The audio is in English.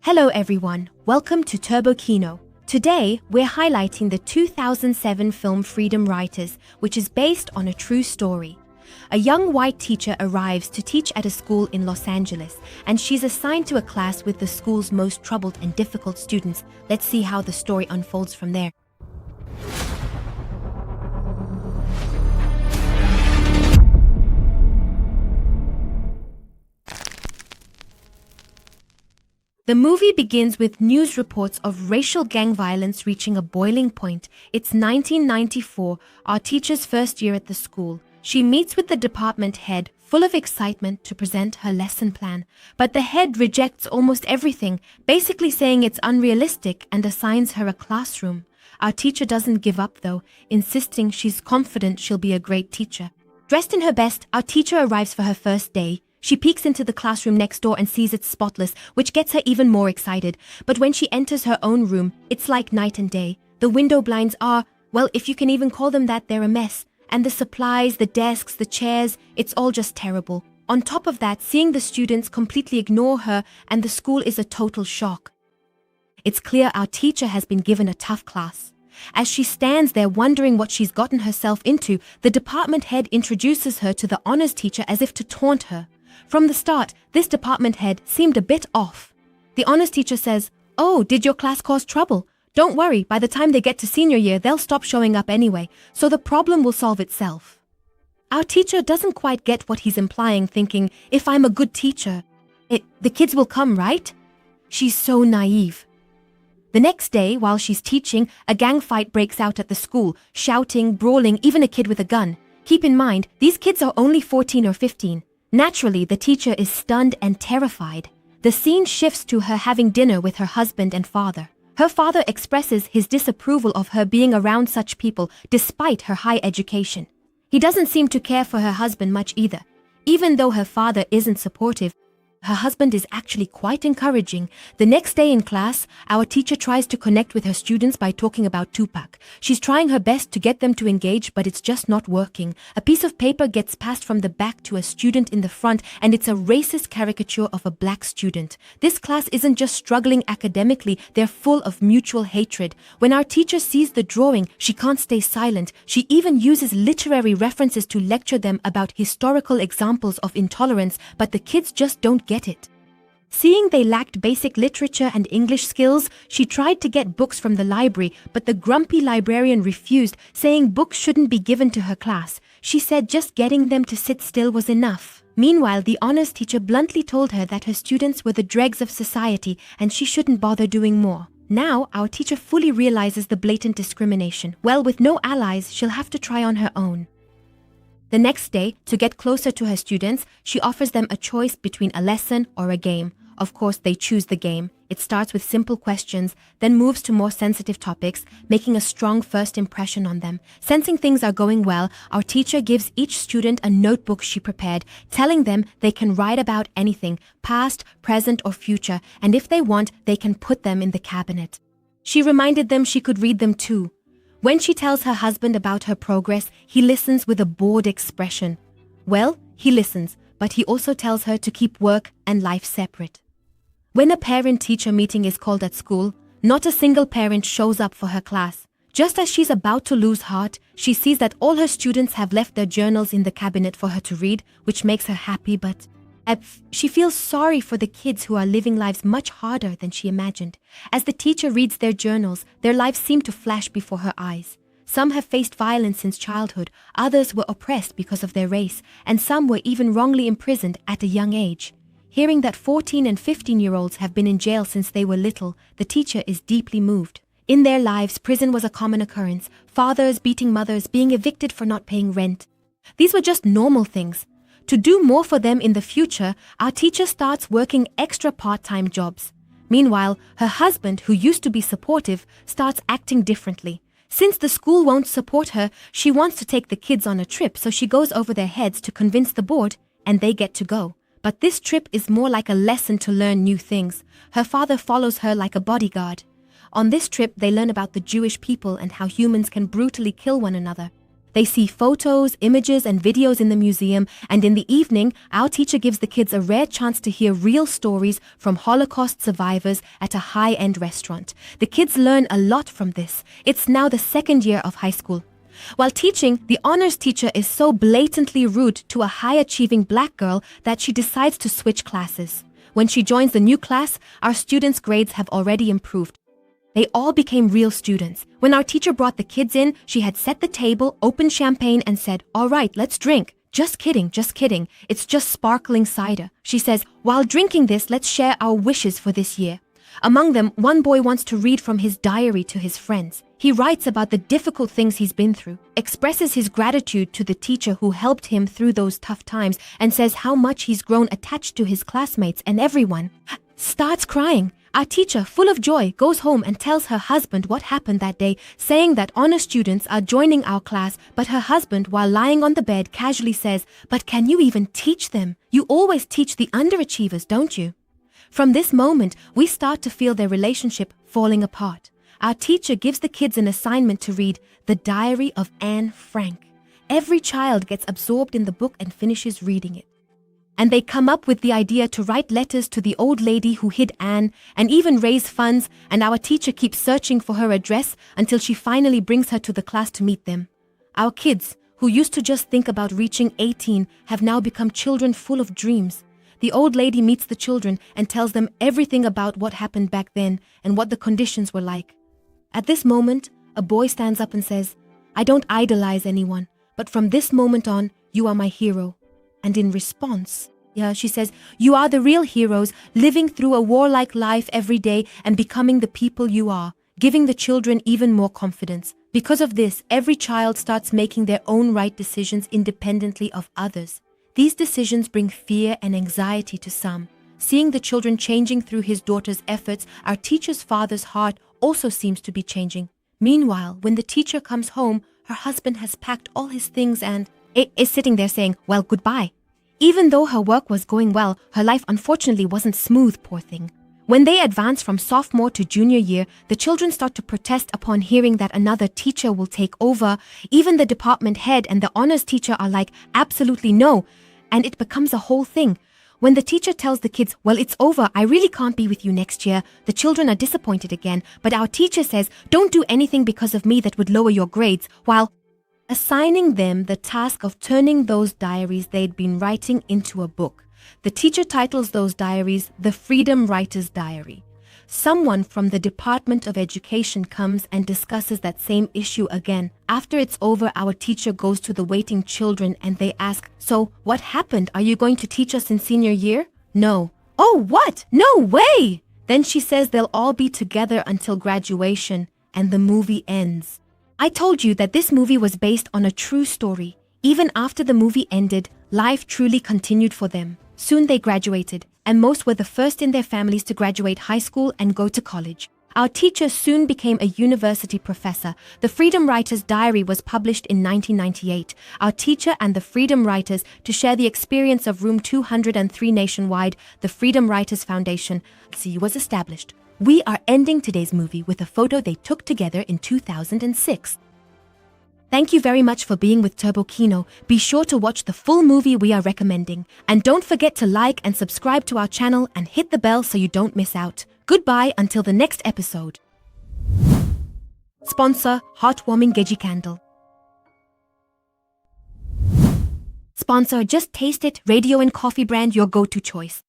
Hello everyone, welcome to Turbo Kino. Today, we're highlighting the 2007 film Freedom Writers, which is based on a true story. A young white teacher arrives to teach at a school in Los Angeles, and she's assigned to a class with the school's most troubled and difficult students. Let's see how the story unfolds from there. The movie begins with news reports of racial gang violence reaching a boiling point. It's 1994, our teacher's first year at the school. She meets with the department head, full of excitement, to present her lesson plan. But the head rejects almost everything, basically saying it's unrealistic and assigns her a classroom. Our teacher doesn't give up though, insisting she's confident she'll be a great teacher. Dressed in her best, our teacher arrives for her first day. She peeks into the classroom next door and sees it's spotless, which gets her even more excited. But when she enters her own room, it's like night and day. The window blinds are, well, if you can even call them that, they're a mess. And the supplies, the desks, the chairs, it's all just terrible. On top of that, seeing the students completely ignore her and the school is a total shock. It's clear our teacher has been given a tough class. As she stands there wondering what she's gotten herself into, the department head introduces her to the honors teacher as if to taunt her. From the start, this department head seemed a bit off. The honors teacher says, "Oh, did your class cause trouble? Don't worry, by the time they get to senior year, they'll stop showing up anyway, so the problem will solve itself." Our teacher doesn't quite get what he's implying, thinking, if I'm a good teacher, the kids will come, right? She's so naive. The next day, while she's teaching, a gang fight breaks out at the school, shouting, brawling, even a kid with a gun. Keep in mind, these kids are only 14 or 15. Naturally, the teacher is stunned and terrified. The scene shifts to her having dinner with her husband and father. Her father expresses his disapproval of her being around such people despite her high education. He doesn't seem to care for her husband much either. Even though her father isn't supportive, her husband is actually quite encouraging. The next day in class, our teacher tries to connect with her students by talking about Tupac. She's trying her best to get them to engage, but it's just not working. A piece of paper gets passed from the back to a student in the front, and it's a racist caricature of a black student. This class isn't just struggling academically, they're full of mutual hatred. When our teacher sees the drawing, she can't stay silent. She even uses literary references to lecture them about historical examples of intolerance, but the kids just don't get it. Seeing they lacked basic literature and English skills, she tried to get books from the library, but the grumpy librarian refused, saying books shouldn't be given to her class. She said just getting them to sit still was enough. Meanwhile, the honors teacher bluntly told her that her students were the dregs of society and she shouldn't bother doing more. Now, our teacher fully realizes the blatant discrimination. Well, with no allies, she'll have to try on her own. The next day, to get closer to her students, she offers them a choice between a lesson or a game. Of course, they choose the game. It starts with simple questions, then moves to more sensitive topics, making a strong first impression on them. Sensing things are going well, our teacher gives each student a notebook she prepared, telling them they can write about anything, past, present, or future, and if they want, they can put them in the cabinet. She reminded them she could read them too. When she tells her husband about her progress, he listens with a bored expression. Well, he listens, but he also tells her to keep work and life separate. When a parent-teacher meeting is called at school, not a single parent shows up for her class. Just as she's about to lose heart, she sees that all her students have left their journals in the cabinet for her to read, which makes her happy, but she feels sorry for the kids who are living lives much harder than she imagined. As the teacher reads their journals, their lives seem to flash before her eyes. Some have faced violence since childhood, others were oppressed because of their race, and some were even wrongly imprisoned at a young age. Hearing that 14 and 15-year-olds have been in jail since they were little, the teacher is deeply moved. In their lives, prison was a common occurrence. Fathers beating mothers, being evicted for not paying rent. These were just normal things. To do more for them in the future, our teacher starts working extra part-time jobs. Meanwhile, her husband, who used to be supportive, starts acting differently. Since the school won't support her, she wants to take the kids on a trip, so she goes over their heads to convince the board, and they get to go. But this trip is more like a lesson to learn new things. Her father follows her like a bodyguard. On this trip, they learn about the Jewish people and how humans can brutally kill one another. They see photos, images, and videos in the museum, and in the evening, our teacher gives the kids a rare chance to hear real stories from Holocaust survivors at a high-end restaurant. The kids learn a lot from this. It's now the second year of high school. While teaching, the honors teacher is so blatantly rude to a high-achieving black girl that she decides to switch classes. When she joins the new class, our students' grades have already improved. They all became real students. When our teacher brought the kids in, she had set the table, opened champagne, and said, "All right, let's drink." Just kidding, just kidding. It's just sparkling cider. She says, "While drinking this, let's share our wishes for this year." Among them, one boy wants to read from his diary to his friends. He writes about the difficult things he's been through, expresses his gratitude to the teacher who helped him through those tough times, and says how much he's grown attached to his classmates and everyone. Starts crying. Our teacher, full of joy, goes home and tells her husband what happened that day, saying that honor students are joining our class, but her husband, while lying on the bed, casually says, "But can you even teach them? You always teach the underachievers, don't you?" From this moment, we start to feel their relationship falling apart. Our teacher gives the kids an assignment to read The Diary of Anne Frank. Every child gets absorbed in the book and finishes reading it. And they come up with the idea to write letters to the old lady who hid Anne and even raise funds, and our teacher keeps searching for her address until she finally brings her to the class to meet them. Our kids, who used to just think about reaching 18, have now become children full of dreams. The old lady meets the children and tells them everything about what happened back then and what the conditions were like. At this moment, a boy stands up and says, "I don't idolize anyone, but from this moment on, you are my hero." And in response, she says, "You are the real heroes, living through a warlike life every day and becoming the people you are," giving the children even more confidence. Because of this, every child starts making their own right decisions independently of others. These decisions bring fear and anxiety to some. Seeing the children changing through his daughter's efforts, our teacher's father's heart also seems to be changing. Meanwhile, when the teacher comes home, her husband has packed all his things and is sitting there saying, "Well, goodbye." Even though her work was going well, her life unfortunately wasn't smooth, poor thing. When they advance from sophomore to junior year, the children start to protest upon hearing that another teacher will take over. Even the department head and the honors teacher are like, "Absolutely no," and it becomes a whole thing. When the teacher tells the kids, "Well, it's over, I really can't be with you next year," the children are disappointed again, but our teacher says, "Don't do anything because of me that would lower your grades," while assigning them the task of turning those diaries they'd been writing into a book. The teacher titles those diaries The Freedom Writer's Diary. Someone from the Department of Education comes and discusses that same issue again. After it's over, our teacher goes to the waiting children and they ask, "So, what happened? Are you going to teach us in senior year?" "No." "Oh, what? No way!" Then she says they'll all be together until graduation, and the movie ends. I told you that this movie was based on a true story. Even after the movie ended, life truly continued for them. Soon they graduated, and most were the first in their families to graduate high school and go to college. Our teacher soon became a university professor. The Freedom Writer's Diary was published in 1998. Our teacher and the Freedom Writers, to share the experience of room 203 nationwide, the Freedom Writers Foundation, was established. We are ending today's movie with a photo they took together in 2006. Thank you very much for being with Turbo Kino. Be sure to watch the full movie we are recommending. And don't forget to like and subscribe to our channel and hit the bell so you don't miss out. Goodbye until the next episode. Sponsor, Heartwarming Geji Candle. Sponsor, Just Taste It, radio and coffee brand, your go-to choice.